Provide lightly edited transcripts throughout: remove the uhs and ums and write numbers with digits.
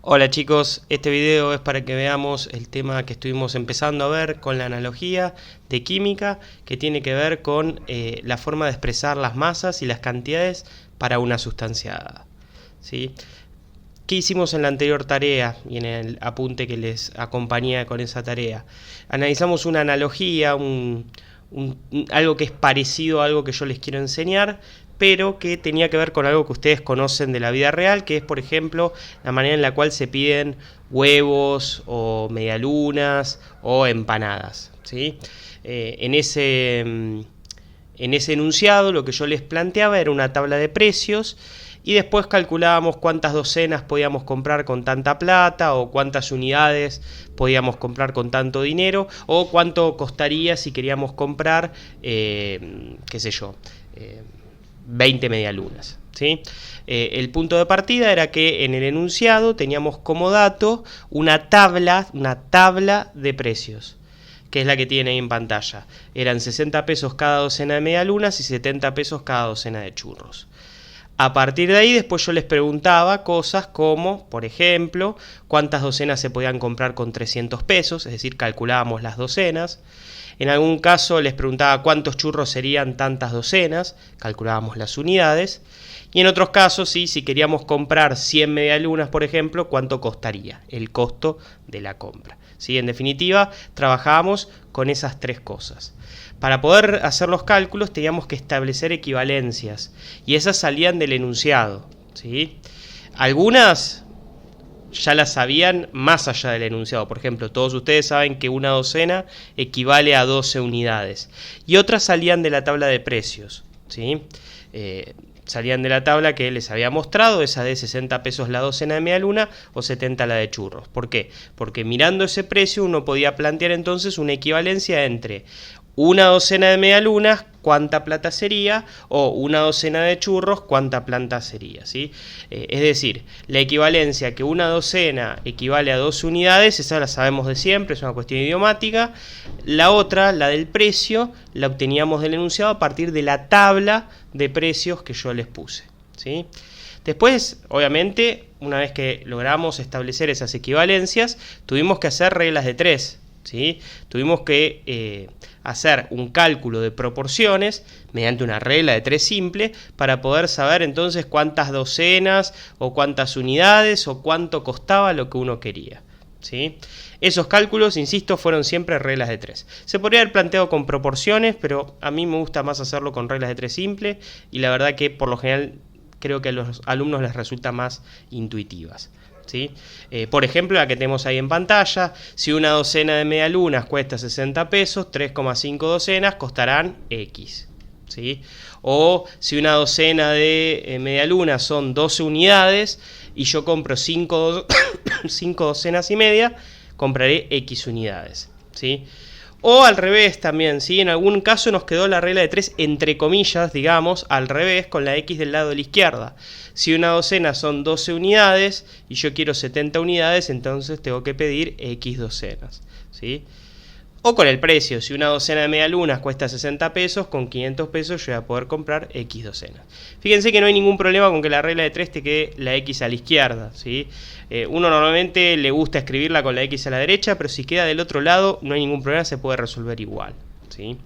Hola chicos, este video es para que veamos el tema que estuvimos empezando a ver con la analogía de química, que tiene que ver con la forma de expresar las masas y las cantidades para una sustancia dada, ¿sí? ¿Qué hicimos en la anterior tarea y en el apunte que les acompaña con esa tarea? Analizamos una analogía, algo que es parecido a algo que yo les quiero enseñar, pero que tenía que ver con algo que ustedes conocen de la vida real, que es, por ejemplo, la manera en la cual se piden huevos o medialunas o empanadas, ¿sí? En ese enunciado lo que yo les planteaba era una tabla de precios y después calculábamos cuántas docenas podíamos comprar con tanta plata o cuántas unidades podíamos comprar con tanto dinero o cuánto costaría si queríamos comprar, qué sé yo, 20 medialunas, ¿sí? El punto de partida era que en el enunciado teníamos como dato una tabla de precios, que es la que tiene ahí en pantalla. Eran 60 pesos cada docena de medialunas y 70 pesos cada docena de churros. A partir de ahí después yo les preguntaba cosas como, por ejemplo, cuántas docenas se podían comprar con 300 pesos, es decir, calculábamos las docenas. En algún caso les preguntaba cuántos churros serían tantas docenas, calculábamos las unidades. Y en otros casos, sí, si queríamos comprar 100 medialunas, por ejemplo, cuánto costaría, el costo de la compra. ¿Sí? En definitiva, trabajábamos con esas tres cosas. Para poder hacer los cálculos teníamos que establecer equivalencias y esas salían del enunciado, ¿sí? Algunas ya las sabían más allá del enunciado. Por ejemplo, todos ustedes saben que una docena equivale a 12 unidades. Y otras salían de la tabla de precios, ¿sí? Salían de la tabla que les había mostrado, esa de 60 pesos la docena de medialuna o 70 la de churros. ¿Por qué? Porque mirando ese precio uno podía plantear entonces una equivalencia entre una docena de medialunas, cuánta plata sería, o una docena de churros, cuánta plata sería, ¿sí? Es decir, la equivalencia que una docena equivale a 12 unidades, esa la sabemos de siempre, es una cuestión idiomática. La otra, la del precio, la obteníamos del enunciado a partir de la tabla de precios que yo les puse, ¿sí? Después, obviamente, una vez que logramos establecer esas equivalencias, tuvimos que hacer reglas de tres, ¿sí? Tuvimos que hacer un cálculo de proporciones mediante una regla de tres simple para poder saber entonces cuántas docenas o cuántas unidades o cuánto costaba lo que uno quería, ¿sí? Esos cálculos, insisto, fueron siempre reglas de tres. Se podría haber planteado con proporciones, pero a mí me gusta más hacerlo con reglas de tres simple y la verdad que por lo general creo que a los alumnos les resulta más intuitivas, ¿sí? Por ejemplo, la que tenemos ahí en pantalla, si una docena de medialunas cuesta 60 pesos, 3,5 docenas costarán X, ¿sí? O si una docena de medialunas son 12 unidades y yo compro 5 docenas y media, compraré X unidades, ¿sí? O al revés también, ¿sí? En algún caso nos quedó la regla de 3 entre comillas, digamos, al revés, con la X del lado de la izquierda. Si una docena son 12 unidades y yo quiero 70 unidades, entonces tengo que pedir X docenas, ¿sí? O con el precio, si una docena de medialunas cuesta 60 pesos, con 500 pesos yo voy a poder comprar X docenas. Fíjense que no hay ningún problema con que la regla de 3 te quede la X a la izquierda, ¿sí? Uno normalmente le gusta escribirla con la X a la derecha, pero si queda del otro lado no hay ningún problema, se puede resolver igual, ¿sí?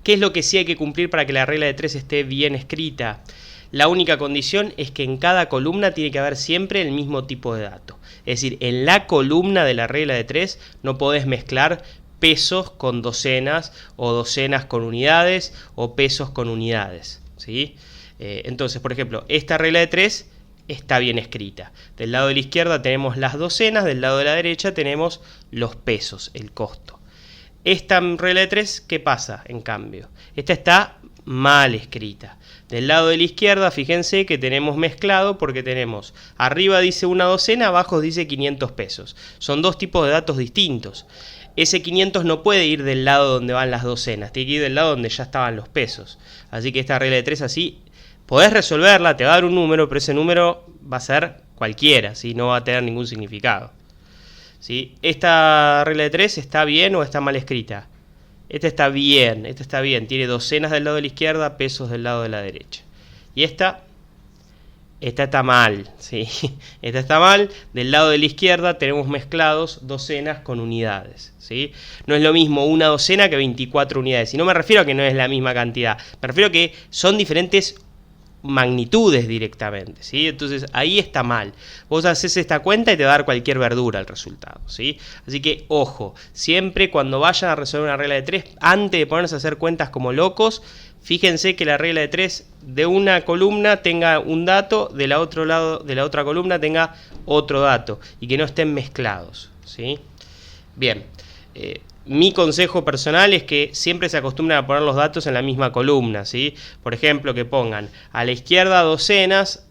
¿Qué es lo que sí hay que cumplir para que la regla de 3 esté bien escrita? La única condición es que en cada columna tiene que haber siempre el mismo tipo de dato. Es decir, en la columna de la regla de 3 no podés mezclar pesos con docenas o docenas con unidades o pesos con unidades, ¿sí? Entonces, por ejemplo, esta regla de 3 está bien escrita. Del lado de la izquierda tenemos las docenas, del lado de la derecha tenemos los pesos, el costo. Esta regla de 3, ¿qué pasa en cambio? Esta está mal escrita. Del lado de la izquierda, fíjense que tenemos mezclado porque tenemos arriba dice una docena, abajo dice 500 pesos. Son dos tipos de datos distintos. Ese 500 no puede ir del lado donde van las docenas, tiene que ir del lado donde ya estaban los pesos. Así que esta regla de 3 así, podés resolverla, te va a dar un número, pero ese número va a ser cualquiera, ¿sí? No va a tener ningún significado, ¿sí? ¿Esta regla de 3 está bien o está mal escrita? Esta está bien, tiene docenas del lado de la izquierda, pesos del lado de la derecha. Y esta esta está mal, ¿sí? Esta está mal. Del lado de la izquierda tenemos mezclados docenas con unidades, ¿sí? No es lo mismo una docena que 24 unidades. Y no me refiero a que no es la misma cantidad. Me refiero a que son diferentes magnitudes directamente, ¿sí? Entonces ahí está mal. Vos haces esta cuenta y te va a dar cualquier verdura el resultado, ¿sí? Así que ojo, siempre cuando vayan a resolver una regla de 3, antes de ponerse a hacer cuentas como locos, fíjense que la regla de 3 de una columna tenga un dato, de la otro lado de la otra columna tenga otro dato y que no estén mezclados, ¿sí? Bien, mi consejo personal es que siempre se acostumbren a poner los datos en la misma columna, ¿sí? Por ejemplo, que pongan a la izquierda docenas,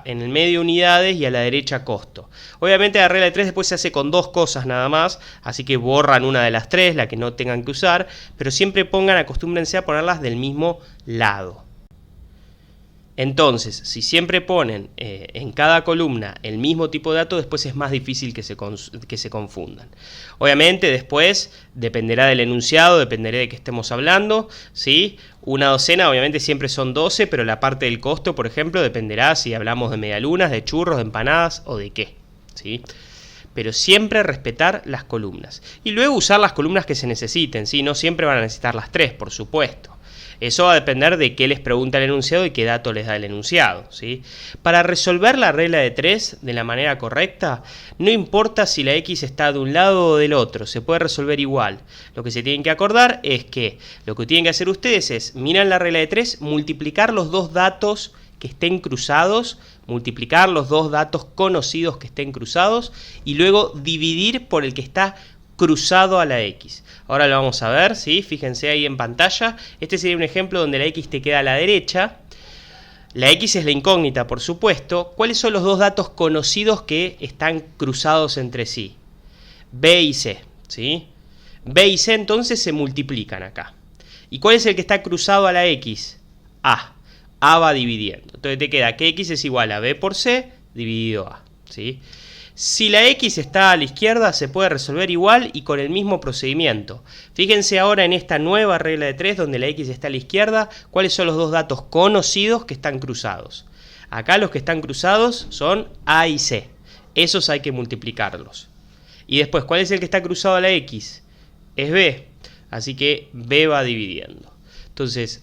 en el medio unidades y a la derecha costo. Obviamente la regla de 3 después se hace con dos cosas nada más, así que borran una de las tres, la que no tengan que usar, pero siempre acostúmbrense a ponerlas del mismo lado. Entonces, si siempre ponen en cada columna el mismo tipo de dato, después es más difícil que se confundan. Obviamente después dependerá del enunciado, dependerá de qué estemos hablando, ¿sí? Una docena obviamente siempre son 12, pero la parte del costo, por ejemplo, dependerá si hablamos de medialunas, de churros, de empanadas o de qué, ¿sí? Pero siempre respetar las columnas. Y luego usar las columnas que se necesiten, ¿sí? No siempre van a necesitar las tres, por supuesto. Eso va a depender de qué les pregunta el enunciado y qué dato les da el enunciado, ¿sí? Para resolver la regla de 3 de la manera correcta, no importa si la x está de un lado o del otro, se puede resolver igual. Lo que se tienen que acordar es que lo que tienen que hacer ustedes es mirar la regla de 3, multiplicar los dos datos que estén cruzados, multiplicar los dos datos conocidos que estén cruzados y luego dividir por el que está cruzado a la x. Ahora lo vamos a ver, ¿sí? Fíjense ahí en pantalla. Este sería un ejemplo donde la x te queda a la derecha. La x es la incógnita, por supuesto. ¿Cuáles son los dos datos conocidos que están cruzados entre sí? B y C, ¿sí? B y C entonces se multiplican acá. ¿Y cuál es el que está cruzado a la x? A. A va dividiendo. Entonces te queda que x es igual a B por C dividido A, ¿sí? Si la x está a la izquierda se puede resolver igual y con el mismo procedimiento. Fíjense ahora en esta nueva regla de 3 donde la x está a la izquierda, cuáles son los dos datos conocidos que están cruzados. Acá los que están cruzados son A y C. Esos hay que multiplicarlos. Y después, ¿cuál es el que está cruzado a la x? Es B. Así que B va dividiendo. Entonces,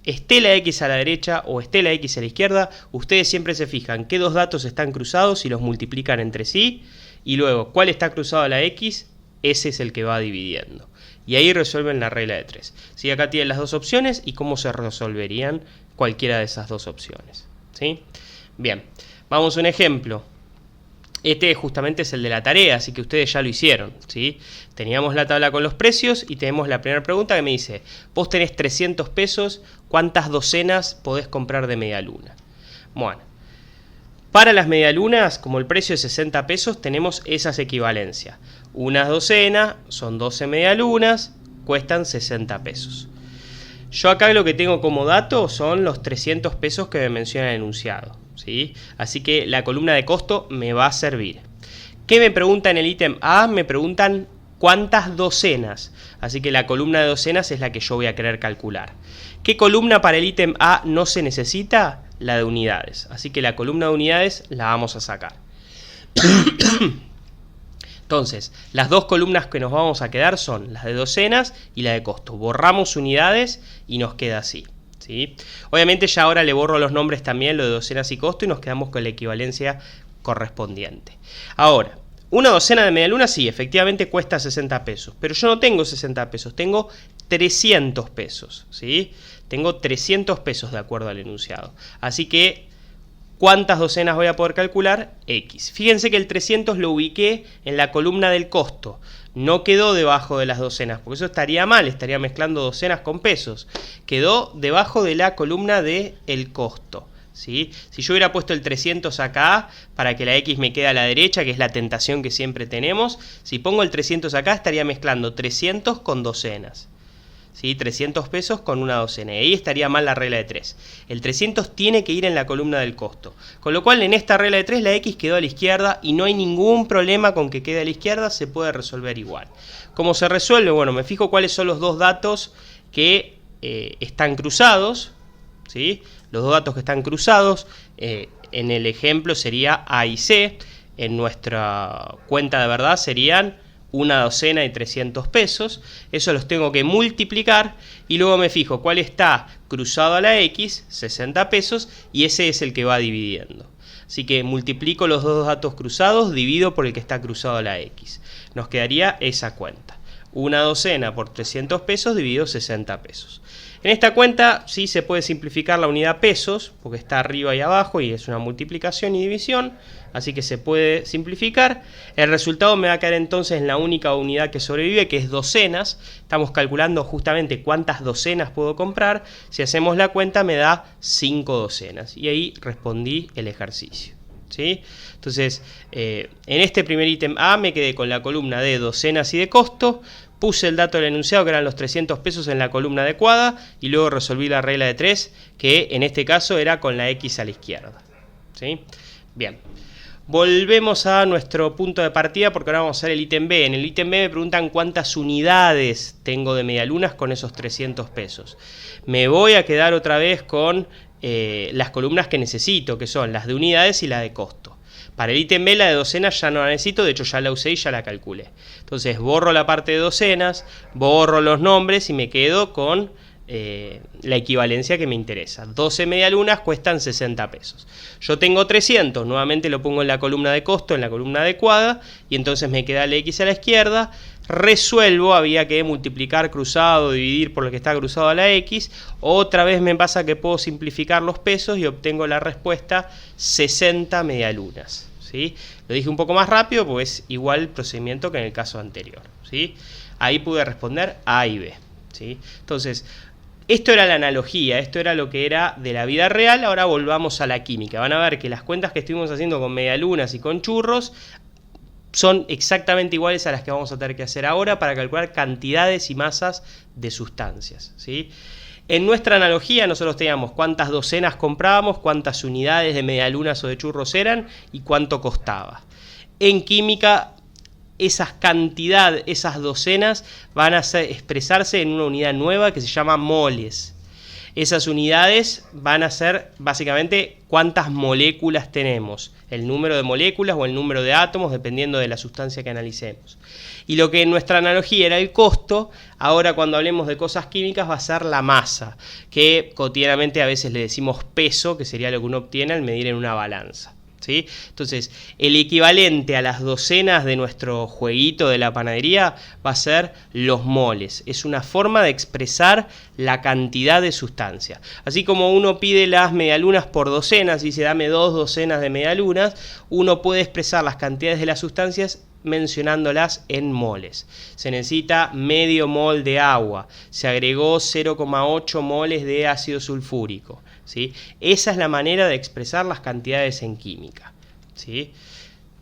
esté la x a la derecha o esté la x a la izquierda, ustedes siempre se fijan qué dos datos están cruzados y los multiplican entre sí, y luego cuál está cruzado a la x, ese es el que va dividiendo. Y ahí resuelven la regla de 3. ¿Sí? Acá tienen las dos opciones y cómo se resolverían cualquiera de esas dos opciones, ¿sí? Bien, vamos a un ejemplo. Este justamente es el de la tarea, así que ustedes ya lo hicieron, ¿sí? Teníamos la tabla con los precios y tenemos la primera pregunta que me dice: vos tenés 300 pesos, ¿cuántas docenas podés comprar de medialuna? Bueno, para las medialunas, como el precio es 60 pesos, tenemos esas equivalencias. Una docena son 12 medialunas, cuestan 60 pesos. Yo acá lo que tengo como dato son los 300 pesos que me menciona el enunciado, ¿sí? Así que la columna de costo me va a servir. ¿Qué me pregunta en el ítem A? Me preguntan cuántas docenas. Así que la columna de docenas es la que yo voy a querer calcular. ¿Qué columna para el ítem A no se necesita? La de unidades. Así que la columna de unidades la vamos a sacar. Entonces, las dos columnas que nos vamos a quedar son las de docenas y la de costo. Borramos unidades y nos queda así, ¿sí? Obviamente ya ahora le borro los nombres también, lo de docenas y costo, y nos quedamos con la equivalencia correspondiente. Ahora, una docena de medialunas sí, efectivamente cuesta 60 pesos, pero yo no tengo 60 pesos, tengo 300 pesos, ¿sí? Tengo 300 pesos de acuerdo al enunciado. Así que, ¿cuántas docenas voy a poder calcular? X. Fíjense que el 300 lo ubiqué en la columna del costo. No quedó debajo de las docenas, porque eso estaría mal, estaría mezclando docenas con pesos. Quedó debajo de la columna del costo, ¿sí? Si yo hubiera puesto el 300 acá, para que la X me quede a la derecha, que es la tentación que siempre tenemos, si pongo el 300 acá, estaría mezclando 300 con docenas. ¿Sí? 300 pesos con una docena, y ahí estaría mal la regla de 3. El 300 tiene que ir en la columna del costo, con lo cual en esta regla de 3 la X quedó a la izquierda y no hay ningún problema con que quede a la izquierda, se puede resolver igual. ¿Cómo se resuelve? Bueno, me fijo cuáles son los dos datos que están cruzados, ¿sí? Los dos datos que están cruzados, en el ejemplo sería A y C. En nuestra cuenta de verdad serían una docena y 300 pesos. Eso los tengo que multiplicar y luego me fijo cuál está cruzado a la X, 60 pesos, y ese es el que va dividiendo. Así que multiplico los dos datos cruzados, divido por el que está cruzado a la X. Nos quedaría esa cuenta. Una docena por 300 pesos dividido 60 pesos. En esta cuenta sí se puede simplificar la unidad pesos, porque está arriba y abajo y es una multiplicación y división, así que se puede simplificar. El resultado me va a quedar entonces en la única unidad que sobrevive, que es docenas. Estamos calculando justamente cuántas docenas puedo comprar. Si hacemos la cuenta me da 5 docenas y ahí respondí el ejercicio, ¿sí? Entonces, en este primer ítem A me quedé con la columna de docenas y de costo. Puse el dato del enunciado, que eran los 300 pesos, en la columna adecuada y luego resolví la regla de 3, que en este caso era con la X a la izquierda, ¿sí? Bien, volvemos a nuestro punto de partida porque ahora vamos a hacer el ítem B. En el ítem B me preguntan cuántas unidades tengo de medialunas con esos 300 pesos. Me voy a quedar otra vez con las columnas que necesito, que son las de unidades y la de costo. Para el ítem B la de docenas ya no la necesito, de hecho ya la usé y ya la calculé. Entonces borro la parte de docenas, borro los nombres y me quedo con la equivalencia que me interesa. 12 medialunas cuestan 60 pesos. Yo tengo 300, nuevamente lo pongo en la columna de costo, en la columna adecuada, y entonces me queda la X a la izquierda. Resuelvo, había que multiplicar cruzado, dividir por lo que está cruzado a la X. Otra vez me pasa que puedo simplificar los pesos y obtengo la respuesta 60 medialunas, ¿sí? Lo dije un poco más rápido porque es igual el procedimiento que en el caso anterior, ¿sí? Ahí pude responder A y B, ¿sí? Entonces, esto era la analogía, esto era lo que era de la vida real. Ahora volvamos a la química. Van a ver que las cuentas que estuvimos haciendo con medialunas y con churros son exactamente iguales a las que vamos a tener que hacer ahora para calcular cantidades y masas de sustancias, ¿sí? En nuestra analogía nosotros teníamos cuántas docenas comprábamos, cuántas unidades de medialunas o de churros eran y cuánto costaba. En química esas cantidades, esas docenas van a expresarse en una unidad nueva que se llama moles. Esas unidades van a ser básicamente cuántas moléculas tenemos, el número de moléculas o el número de átomos, dependiendo de la sustancia que analicemos. Y lo que en nuestra analogía era el costo, ahora cuando hablemos de cosas químicas va a ser la masa, que cotidianamente a veces le decimos peso, que sería lo que uno obtiene al medir en una balanza, ¿sí? Entonces, el equivalente a las docenas de nuestro jueguito de la panadería va a ser los moles. Es una forma de expresar la cantidad de sustancia. Así como uno pide las medialunas por docenas y dice dame 2 docenas de medialunas, uno puede expresar las cantidades de las sustancias mencionándolas en moles. Se necesita medio mol de agua, se agregó 0,8 moles de ácido sulfúrico, ¿sí? Esa es la manera de expresar las cantidades en química, ¿sí?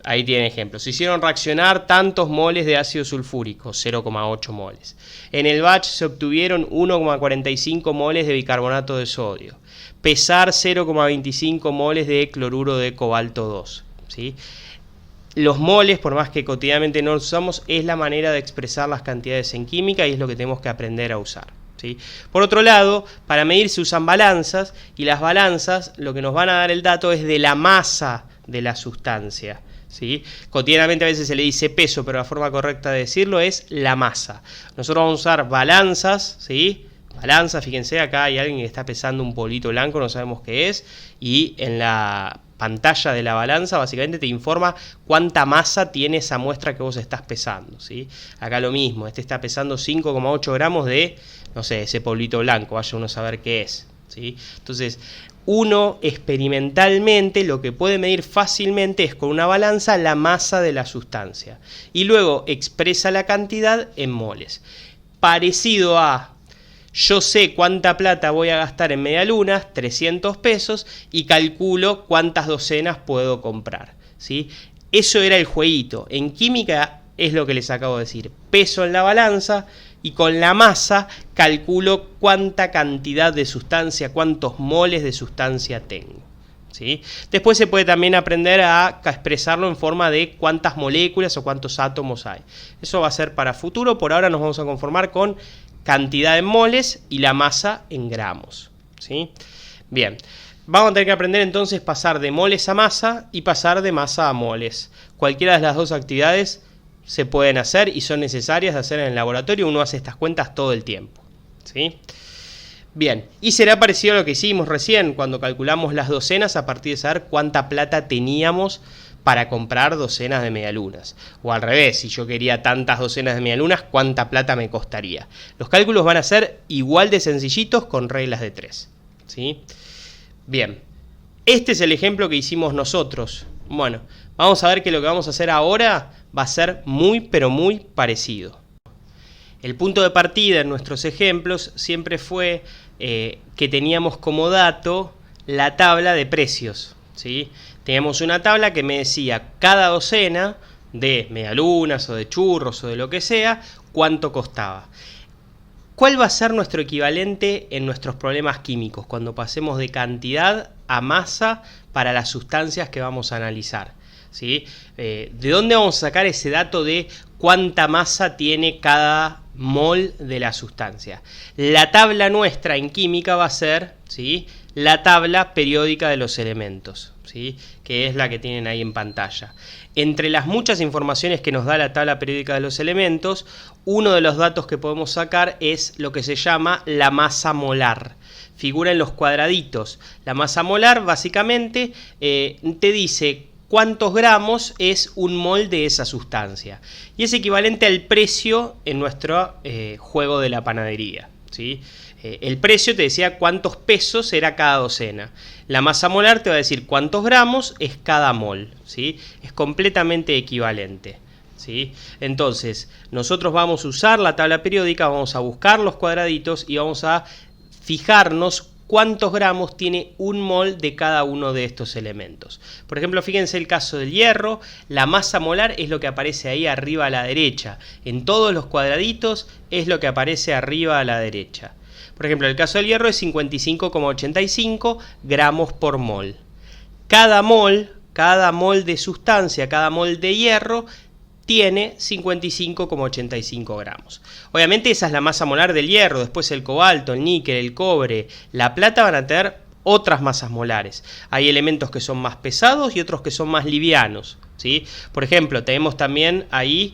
Ahí tienen ejemplos. Se hicieron reaccionar tantos moles de ácido sulfúrico, 0,8 moles. En el batch se obtuvieron 1,45 moles de bicarbonato de sodio. Pesar 0,25 moles de cloruro de cobalto 2, ¿sí? Los moles, por más que cotidianamente no los usamos, es la manera de expresar las cantidades en química y es lo que tenemos que aprender a usar, ¿sí? Por otro lado, para medir se usan balanzas y las balanzas lo que nos van a dar el dato es de la masa de la sustancia, ¿sí? Cotidianamente a veces se le dice peso, pero la forma correcta de decirlo es la masa. Nosotros vamos a usar balanzas, ¿sí? Balanza, fíjense, acá hay alguien que está pesando un polito blanco, no sabemos qué es, y en la pantalla de la balanza básicamente te informa cuánta masa tiene esa muestra que vos estás pesando, ¿sí? Acá lo mismo, este está pesando 5,8 gramos de, no sé, ese polvito blanco, vaya uno a saber qué es, ¿sí? Entonces, uno experimentalmente lo que puede medir fácilmente es con una balanza la masa de la sustancia y luego expresa la cantidad en moles. Parecido a yo sé cuánta plata voy a gastar en medialunas, 300 pesos, y calculo cuántas docenas puedo comprar, ¿sí? Eso era el jueguito. En química es lo que les acabo de decir. Peso en la balanza y con la masa calculo cuánta cantidad de sustancia, cuántos moles de sustancia tengo, ¿sí? Después se puede también aprender a expresarlo en forma de cuántas moléculas o cuántos átomos hay. Eso va a ser para futuro. Por ahora nos vamos a conformar con cantidad en moles y la masa en gramos, ¿sí? Bien, vamos a tener que aprender entonces pasar de moles a masa y pasar de masa a moles. Cualquiera de las dos actividades se pueden hacer y son necesarias de hacer en el laboratorio. Uno hace estas cuentas todo el tiempo, ¿sí? Bien, y será parecido a lo que hicimos recién cuando calculamos las docenas a partir de saber cuánta plata teníamos para comprar docenas de medialunas. O al revés, si yo quería tantas docenas de medialunas, ¿cuánta plata me costaría? Los cálculos van a ser igual de sencillitos con reglas de 3, ¿sí? Bien, este es el ejemplo que hicimos nosotros. Bueno, vamos a ver que lo que vamos a hacer ahora va a ser muy, pero muy parecido. El punto de partida en nuestros ejemplos siempre fue que teníamos como dato la tabla de precios, ¿sí? Teníamos una tabla que me decía cada docena de medialunas o de churros o de lo que sea, cuánto costaba. ¿Cuál va a ser nuestro equivalente en nuestros problemas químicos cuando pasemos de cantidad a masa para las sustancias que vamos a analizar? ¿Sí? ¿De dónde vamos a sacar ese dato de cuánta masa tiene cada mol de la sustancia? La tabla nuestra en química va a ser, ¿sí?, la tabla periódica de los elementos, ¿sí?, que es la que tienen ahí en pantalla. Entre las muchas informaciones que nos da la tabla periódica de los elementos, uno de los datos que podemos sacar es lo que se llama la masa molar. Figura en los cuadraditos. La masa molar básicamente te dice cuántos gramos es un mol de esa sustancia. Y es equivalente al precio en nuestro juego de la panadería, ¿sí? El precio te decía cuántos pesos era cada docena. La masa molar te va a decir cuántos gramos es cada mol, ¿sí? Es completamente equivalente, ¿sí? Entonces, nosotros vamos a usar la tabla periódica, vamos a buscar los cuadraditos y vamos a fijarnos cuántos gramos tiene un mol de cada uno de estos elementos. Por ejemplo, fíjense el caso del hierro, la masa molar es lo que aparece ahí arriba a la derecha. En todos los cuadraditos es lo que aparece arriba a la derecha. Por ejemplo, el caso del hierro es 55,85 gramos por mol. Cada mol de sustancia, cada mol de hierro, tiene 55,85 gramos. Obviamente esa es la masa molar del hierro, después el cobalto, el níquel, el cobre, la plata van a tener otras masas molares. Hay elementos que son más pesados y otros que son más livianos, ¿sí? Por ejemplo, tenemos también ahí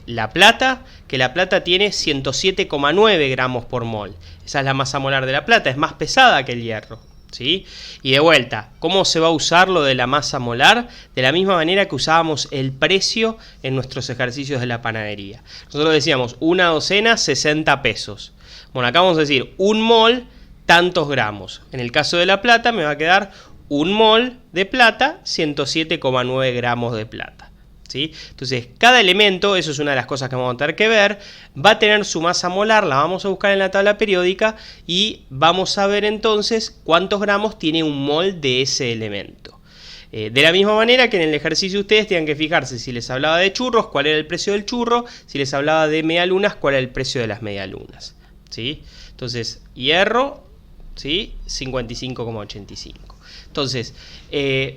la plata, que la plata tiene 107,9 gramos por mol. Esa es la masa molar de la plata, es más pesada que el hierro, ¿sí? Y de vuelta, ¿cómo se va a usar lo de la masa molar? De la misma manera que usábamos el precio en nuestros ejercicios de la panadería. Nosotros decíamos una docena 60 pesos. Bueno, acá vamos a decir un mol tantos gramos. En el caso de la plata me va a quedar un mol de plata 107,9 gramos de plata, ¿sí? Entonces, cada elemento, eso es una de las cosas que vamos a tener que ver, va a tener su masa molar, la vamos a buscar en la tabla periódica y vamos a ver entonces cuántos gramos tiene un mol de ese elemento. De la misma manera que en el ejercicio ustedes tienen que fijarse si les hablaba de churros, cuál era el precio del churro, si les hablaba de medialunas, cuál era el precio de las medialunas, ¿sí? Entonces, hierro, ¿sí?, 55,85. Entonces,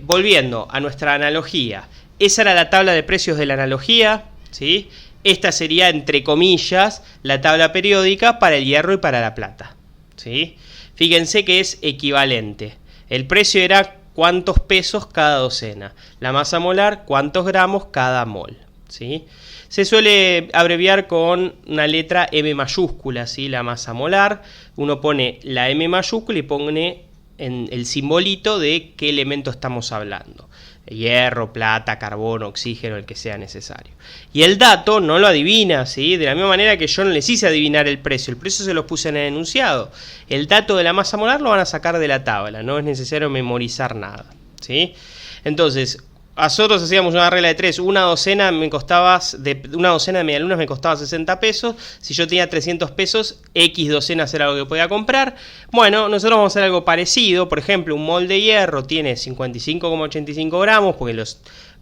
volviendo a nuestra analogía, esa era la tabla de precios de la analogía, ¿sí? Esta sería, entre comillas, la tabla periódica para el hierro y para la plata, ¿sí? Fíjense que es equivalente. El precio era cuántos pesos cada docena. La masa molar, cuántos gramos cada mol, ¿sí? Se suele abreviar con una letra M mayúscula, ¿sí? La masa molar. Uno pone la M mayúscula y pone en el simbolito de qué elemento estamos hablando. Hierro, plata, carbón, oxígeno, el que sea necesario. Y el dato no lo adivina, ¿sí? De la misma manera que yo no les hice adivinar el precio se los puse en el enunciado. El dato de la masa molar lo van a sacar de la tabla, no es necesario memorizar nada, ¿sí? Entonces, nosotros hacíamos una regla de 3, una docena de medialunas me costaba 60 pesos, si yo tenía 300 pesos, X docenas era lo que podía comprar. Bueno, nosotros vamos a hacer algo parecido, por ejemplo, un mol de hierro tiene 55,85 gramos, porque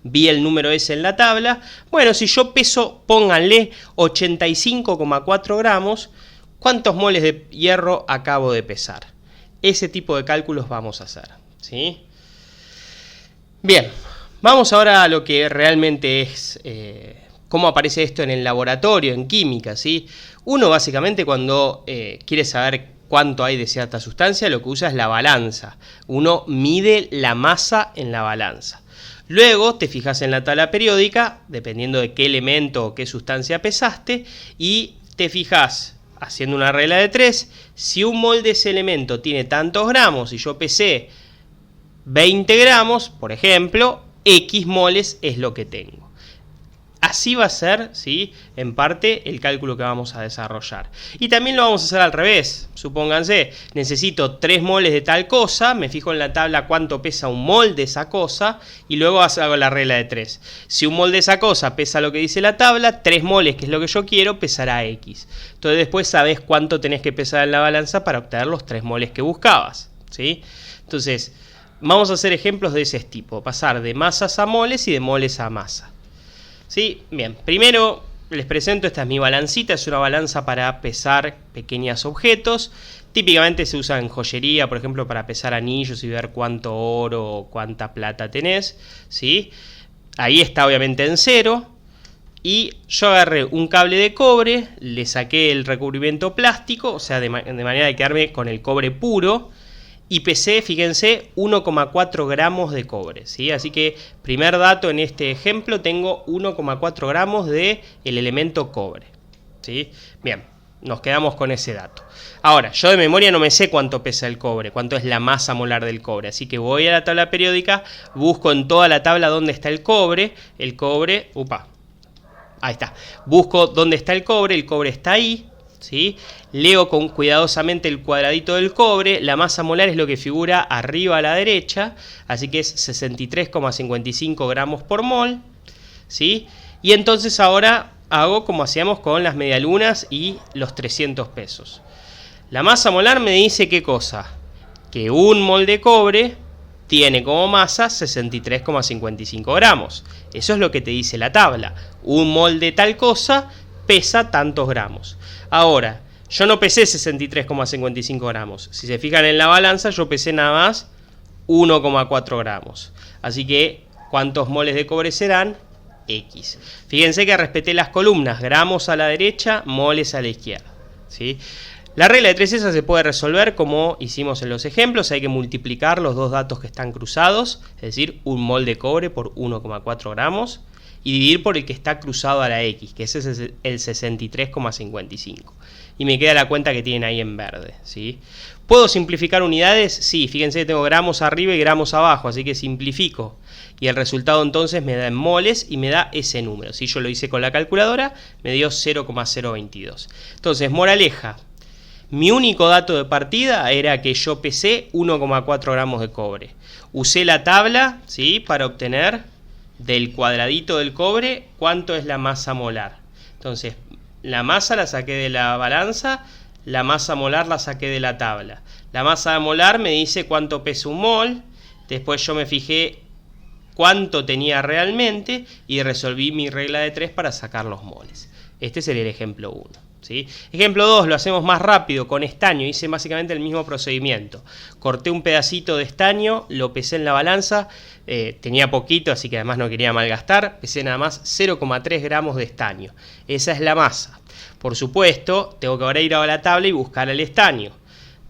vi el número ese en la tabla. Bueno, si yo peso, pónganle 85,4 gramos, ¿cuántos moles de hierro acabo de pesar? Ese tipo de cálculos vamos a hacer, ¿sí? Bien. Vamos ahora a lo que realmente es, cómo aparece esto en el laboratorio, en química, ¿sí? Uno básicamente cuando quiere saber cuánto hay de cierta sustancia, lo que usa es la balanza. Uno mide la masa en la balanza. Luego te fijas en la tabla periódica, dependiendo de qué elemento o qué sustancia pesaste, y te fijas, haciendo una regla de 3, si un mol de ese elemento tiene tantos gramos y yo pesé 20 gramos, por ejemplo, X moles es lo que tengo. Así va a ser, ¿sí?, en parte el cálculo que vamos a desarrollar. Y también lo vamos a hacer al revés. Supónganse, necesito 3 moles de tal cosa, me fijo en la tabla cuánto pesa un mol de esa cosa y luego hago la regla de 3. Si un mol de esa cosa pesa lo que dice la tabla, 3 moles, que es lo que yo quiero, pesará X. Entonces después sabés cuánto tenés que pesar en la balanza para obtener los 3 moles que buscabas, ¿sí? Entonces, vamos a hacer ejemplos de ese tipo, pasar de masas a moles y de moles a masa. ¿Sí? Bien, primero les presento, esta es mi balancita, es una balanza para pesar pequeños objetos. Típicamente se usa en joyería, por ejemplo, para pesar anillos y ver cuánto oro o cuánta plata tenés, ¿sí? Ahí está obviamente en 0. Y yo agarré un cable de cobre, le saqué el recubrimiento plástico, o sea, de manera de quedarme con el cobre puro. Y pesé, fíjense, 1,4 gramos de cobre, ¿sí? Así que, primer dato en este ejemplo, tengo 1,4 gramos del elemento cobre, ¿sí? Bien, nos quedamos con ese dato. Ahora, yo de memoria no me sé cuánto pesa el cobre, cuánto es la masa molar del cobre. Así que voy a la tabla periódica, busco en toda la tabla dónde está el cobre, ahí está. Busco dónde está el cobre está ahí. ¿Sí? Leo cuidadosamente el cuadradito del cobre, la masa molar es lo que figura arriba a la derecha, así que es 63,55 gramos por mol, ¿sí? Y entonces ahora hago como hacíamos con las medialunas y los 300 pesos. La masa molar me dice ¿qué cosa? Que un mol de cobre tiene como masa 63,55 gramos. Eso es lo que te dice la tabla. Un mol de tal cosa pesa tantos gramos. Ahora, yo no pesé 63,55 gramos. Si se fijan en la balanza, yo pesé nada más 1,4 gramos. Así que, ¿cuántos moles de cobre serán? X. Fíjense que respeté las columnas, gramos a la derecha, moles a la izquierda, ¿sí? La regla de 3 esa se puede resolver como hicimos en los ejemplos. Hay que multiplicar los dos datos que están cruzados, es decir, un mol de cobre por 1,4 gramos. Y dividir por el que está cruzado a la X, que ese es el 63,55. Y me queda la cuenta que tienen ahí en verde, ¿sí? ¿Puedo simplificar unidades? Sí, fíjense que tengo gramos arriba y gramos abajo, así que simplifico. Y el resultado entonces me da en moles y me da ese número. Si yo lo hice con la calculadora, me dio 0,022. Entonces, moraleja. Mi único dato de partida era que yo pesé 1,4 gramos de cobre. Usé la tabla, ¿sí?, para obtener del cuadradito del cobre cuánto es la masa molar. Entonces, la masa la saqué de la balanza, la masa molar la saqué de la tabla. La masa molar me dice cuánto pesa un mol, después yo me fijé cuánto tenía realmente y resolví mi regla de 3 para sacar los moles. Este sería el ejemplo 1. ¿Sí? Ejemplo 2, lo hacemos más rápido, con estaño. Hice básicamente el mismo procedimiento. Corté un pedacito de estaño, lo pesé en la balanza, tenía poquito, así que además no quería malgastar, pesé nada más 0,3 gramos de estaño. Esa es la masa. Por supuesto, tengo que ahora ir a la tabla y buscar el estaño.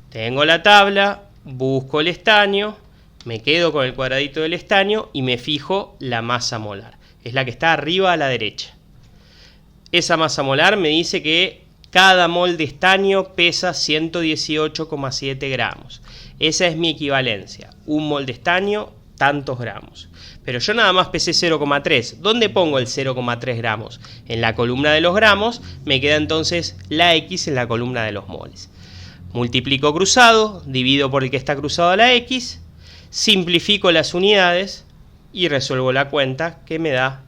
Tengo la tabla, busco el estaño, me quedo con el cuadradito del estaño y me fijo la masa molar. Es la que está arriba a la derecha. Esa masa molar me dice que cada mol de estaño pesa 118,7 gramos. Esa es mi equivalencia. Un mol de estaño, tantos gramos. Pero yo nada más pesé 0,3. ¿Dónde pongo el 0,3 gramos? En la columna de los gramos, me queda entonces la X en la columna de los moles. Multiplico cruzado, divido por el que está cruzado a la X, simplifico las unidades y resuelvo la cuenta que me da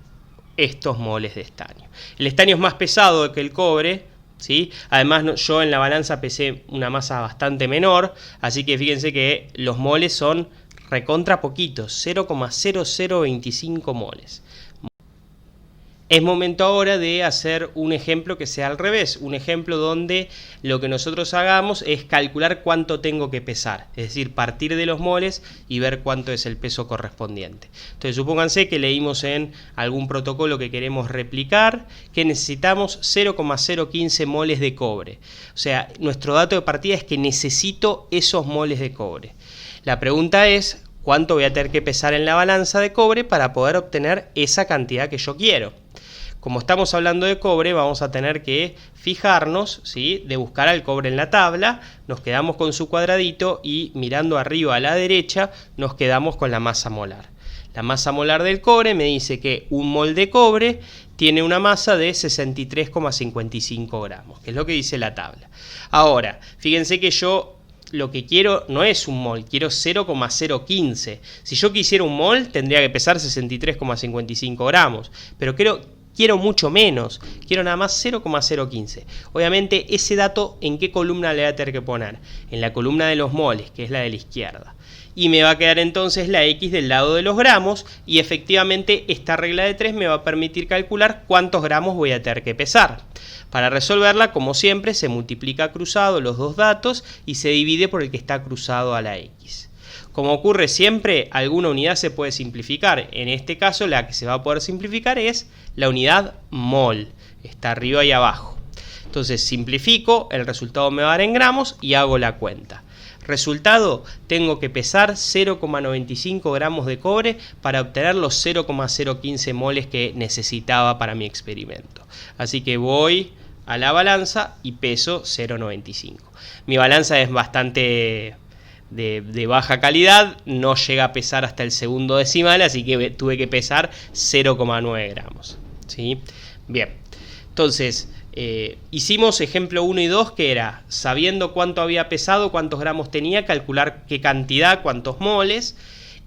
estos moles de estaño. El estaño es más pesado que el cobre, ¿sí? Además yo en la balanza pesé una masa bastante menor, así que fíjense que los moles son recontra poquitos, 0,0025 moles. Es momento ahora de hacer un ejemplo que sea al revés, un ejemplo donde lo que nosotros hagamos es calcular cuánto tengo que pesar, es decir, partir de los moles y ver cuánto es el peso correspondiente. Entonces supónganse que leímos en algún protocolo que queremos replicar que necesitamos 0,015 moles de cobre. O sea, nuestro dato de partida es que necesito esos moles de cobre. La pregunta es, ¿cuánto voy a tener que pesar en la balanza de cobre para poder obtener esa cantidad que yo quiero? Como estamos hablando de cobre, vamos a tener que fijarnos, ¿sí?, de buscar al cobre en la tabla, nos quedamos con su cuadradito y mirando arriba a la derecha nos quedamos con la masa molar. La masa molar del cobre me dice que un mol de cobre tiene una masa de 63,55 gramos, que es lo que dice la tabla. Ahora, fíjense que yo lo que quiero no es un mol, quiero 0,015. Si yo quisiera un mol, tendría que pesar 63,55 gramos, pero quiero mucho menos, quiero nada más 0,015. Obviamente ese dato ¿en qué columna le voy a tener que poner? En la columna de los moles, que es la de la izquierda. Y me va a quedar entonces la X del lado de los gramos y efectivamente esta regla de 3 me va a permitir calcular cuántos gramos voy a tener que pesar. Para resolverla, como siempre, se multiplica cruzado los dos datos y se divide por el que está cruzado a la X. Como ocurre siempre, alguna unidad se puede simplificar. En este caso, la que se va a poder simplificar es la unidad mol. Está arriba y abajo. Entonces, simplifico, el resultado me va a dar en gramos y hago la cuenta. Resultado, tengo que pesar 0,95 gramos de cobre para obtener los 0,015 moles que necesitaba para mi experimento. Así que voy a la balanza y peso 0,95. Mi balanza es bastante de baja calidad, no llega a pesar hasta el segundo decimal, así que tuve que pesar 0,9 gramos. ¿Sí? Bien, entonces hicimos ejemplo 1 y 2, que era, sabiendo cuánto había pesado, cuántos gramos tenía, calcular qué cantidad, cuántos moles.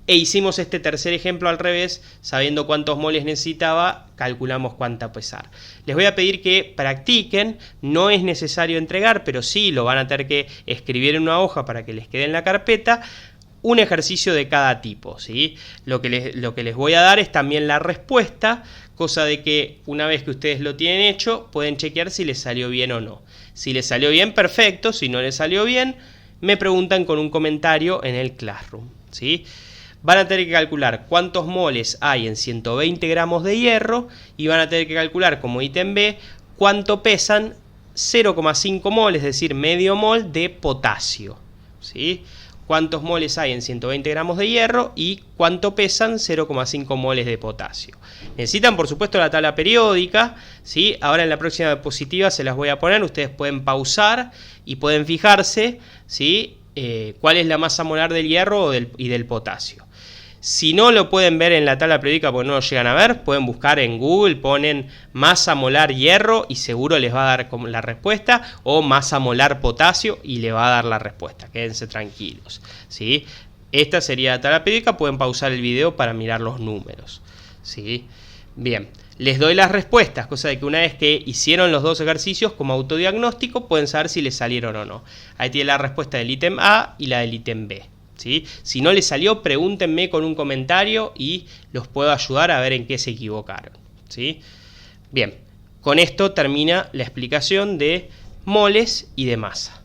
E hicimos este tercer ejemplo al revés, sabiendo cuántos moles necesitaba, calculamos cuánto pesar. Les voy a pedir que practiquen, no es necesario entregar, pero sí lo van a tener que escribir en una hoja para que les quede en la carpeta, un ejercicio de cada tipo, ¿sí? Lo que les voy a dar es también la respuesta, cosa de que una vez que ustedes lo tienen hecho, pueden chequear si les salió bien o no. Si les salió bien, perfecto, si no les salió bien, me preguntan con un comentario en el Classroom, ¿sí? Van a tener que calcular cuántos moles hay en 120 gramos de hierro y van a tener que calcular como ítem B cuánto pesan 0,5 moles, es decir, medio mol de potasio, ¿sí? Cuántos moles hay en 120 gramos de hierro y cuánto pesan 0,5 moles de potasio. Necesitan, por supuesto, la tabla periódica, ¿sí? Ahora en la próxima diapositiva se las voy a poner, ustedes pueden pausar y pueden fijarse, ¿sí?, cuál es la masa molar del hierro y del potasio. Si no lo pueden ver en la tabla periódica porque no lo llegan a ver, pueden buscar en Google, ponen masa molar hierro y seguro les va a dar la respuesta, o masa molar potasio y le va a dar la respuesta, quédense tranquilos, ¿sí? Esta sería la tabla periódica, pueden pausar el video para mirar los números, ¿sí? Bien, les doy las respuestas, cosa de que una vez que hicieron los dos ejercicios como autodiagnóstico, pueden saber si les salieron o no. Ahí tiene la respuesta del ítem A y la del ítem B. ¿Sí? Si no les salió, pregúntenme con un comentario y los puedo ayudar a ver en qué se equivocaron, ¿sí? Bien, con esto termina la explicación de moles y de masa.